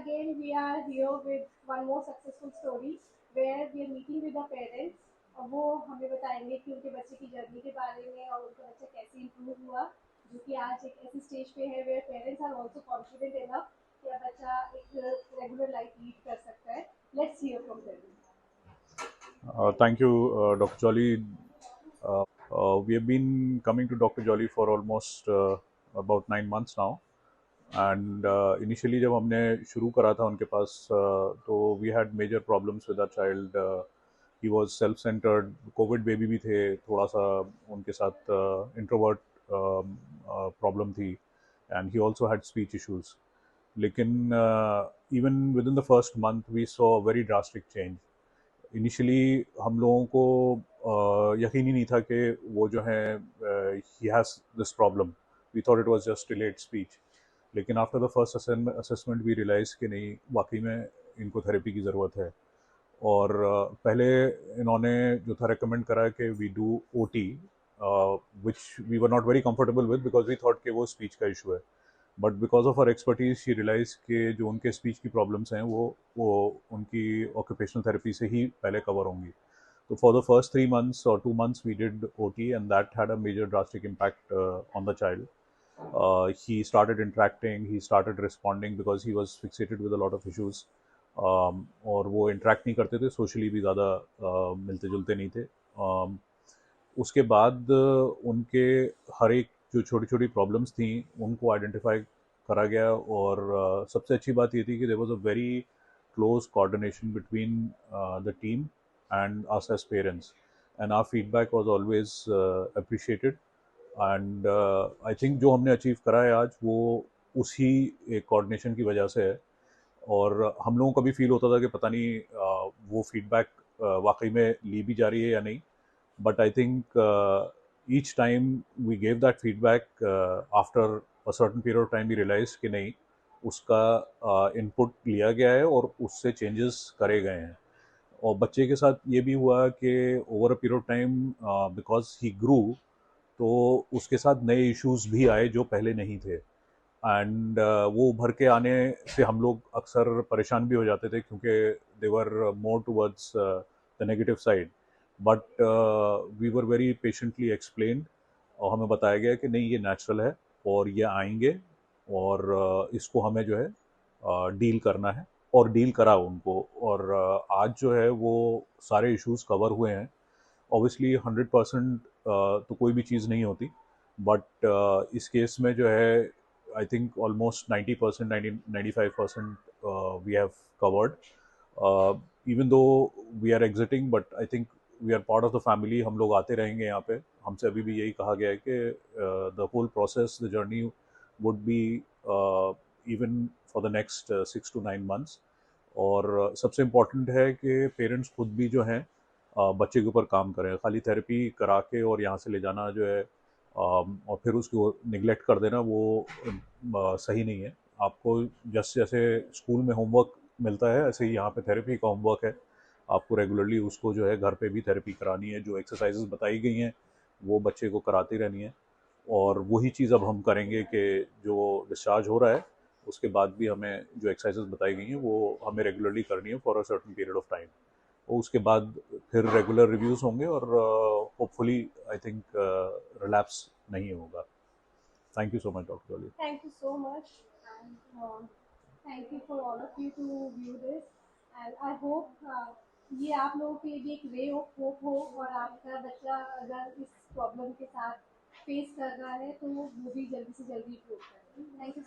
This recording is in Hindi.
again we are here with one more successful story where we are meeting with the parents और वो हमें बताएंगे कि उनके बच्चे की जर्नी के बारे में और उनका बच्चा कैसे इम्प्रूव हुआ, जो कि आज एक ऐसी स्टेज पे है where parents are also confident enough कि अब बच्चा एक रेगुलर लाइफ लीड कर सकता है. Let's hear from them. Thank you, Dr. Jolly. We have been coming to Dr. Jolly for almost about 9 months now. And initially जब हमने शुरू करा था उनके पास तो we had major problems with our child. He was self-centered. COVID baby भी थे, थोड़ा सा उनके साथ introvert problem थी, and he also had speech issues. लेकिन even within the first month we saw a very drastic change. Initially हम लोगों को यकीन ही नहीं था कि वो जो है he has this problem. We thought it was just delayed speech. लेकिन after the first assessment we realise कि नहीं, वाकई में इनको थेरेपी की ज़रूरत है. और पहले इन्होंने जो था रेकमेंड करा कि we do OT, which we were not very comfortable with because we thought कि वो स्पीच का इशू है. But because of our expertise she realize कि जो उनके स्पीच की प्रॉब्लम्स हैं वो उनकी ऑक्यूपेशनल थेरेपी से ही पहले कवर होंगी. तो for the first 3 months or 2 months we did OT, and that had a major drastic impact on the child. He started interacting, he started responding because he was fixated with a lot of issues. और वो इंटरेक्ट नहीं करते थे, सोशली भी ज़्यादा मिलते जुलते नहीं थे. उसके बाद उनके हर एक जो छोटी छोटी प्रॉब्लम्स थी उनको आइडेंटिफाई करा गया. और सबसे अच्छी बात ये थी कि there was a very close coordination between the team and us as parents, and our feedback was always appreciated. And I think जो हमने अचीव करा है आज वो उसी एक कोऑर्डिनेशन की वजह से है. और हम लोगों को भी फील होता था कि पता नहीं वो फीडबैक वाकई में ली भी जा रही है या नहीं. But I think each time we gave that feedback, after a certain period of time we realized कि नहीं, उसका इनपुट लिया गया है और उससे चेंजेस करे गए हैं. और बच्चे के साथ ये भी हुआ कि over a period of time because he grew, तो उसके साथ नए इश्यूज भी आए जो पहले नहीं थे. एंड वो उभर के आने से हम लोग अक्सर परेशान भी हो जाते थे क्योंकि they were more towards the negative side. But we were very patiently explained और हमें बताया गया कि नहीं, ये नेचुरल है और ये आएंगे. और इसको हमें जो है डील करना है, और डील करा उनको. और आज जो है वो सारे इश्यूज कवर हुए हैं. ऑब्वियसली 100% तो कोई भी चीज़ नहीं होती, बट इस केस में जो है I think almost 90%, 95% we have covered. Even though we are exiting, but I think we are part of the family. हम लोग आते रहेंगे यहाँ पे. हमसे अभी भी यही कहा गया है कि the whole process, the journey would be even for the next 6 to 9 months. और सबसे इम्पोर्टेंट है कि पेरेंट्स खुद भी जो हैं बच्चे के ऊपर काम करें. खाली थेरेपी करा के और यहाँ से ले जाना जो है और फिर उसको निगलेक्ट कर देना, वो सही नहीं है. आपको जैसे जैसे स्कूल में होमवर्क मिलता है ऐसे ही यहाँ पे थेरेपी का होमवर्क है. आपको रेगुलरली उसको जो है घर पे भी थेरेपी करानी है. जो एक्सरसाइजेज बताई गई हैं वो बच्चे को कराती रहनी है. और वही चीज़ अब हम करेंगे कि जो डिस्चार्ज हो रहा है उसके बाद भी हमें जो एक्सरसाइजेज बताई गई हैं वो हमें रेगुलरली करनी है for a certain period of time. और उसके बाद फिर रेगुलर रिव्यूज़ होंगे और होपफुली आई थिंक रिलैप्स नहीं होगा. Thank you so much, doctor jolly. Thank you so much, and thank you for all of you to view this. And I hope ये आप लोगों के लिए भी एक रे ऑफ होप हो और आपका बच्चा अगर इस प्रॉब्लम के साथ फेस कर रहा है तो वो भी जल्दी से जल्दी इम्प्रूव करे. Thank you.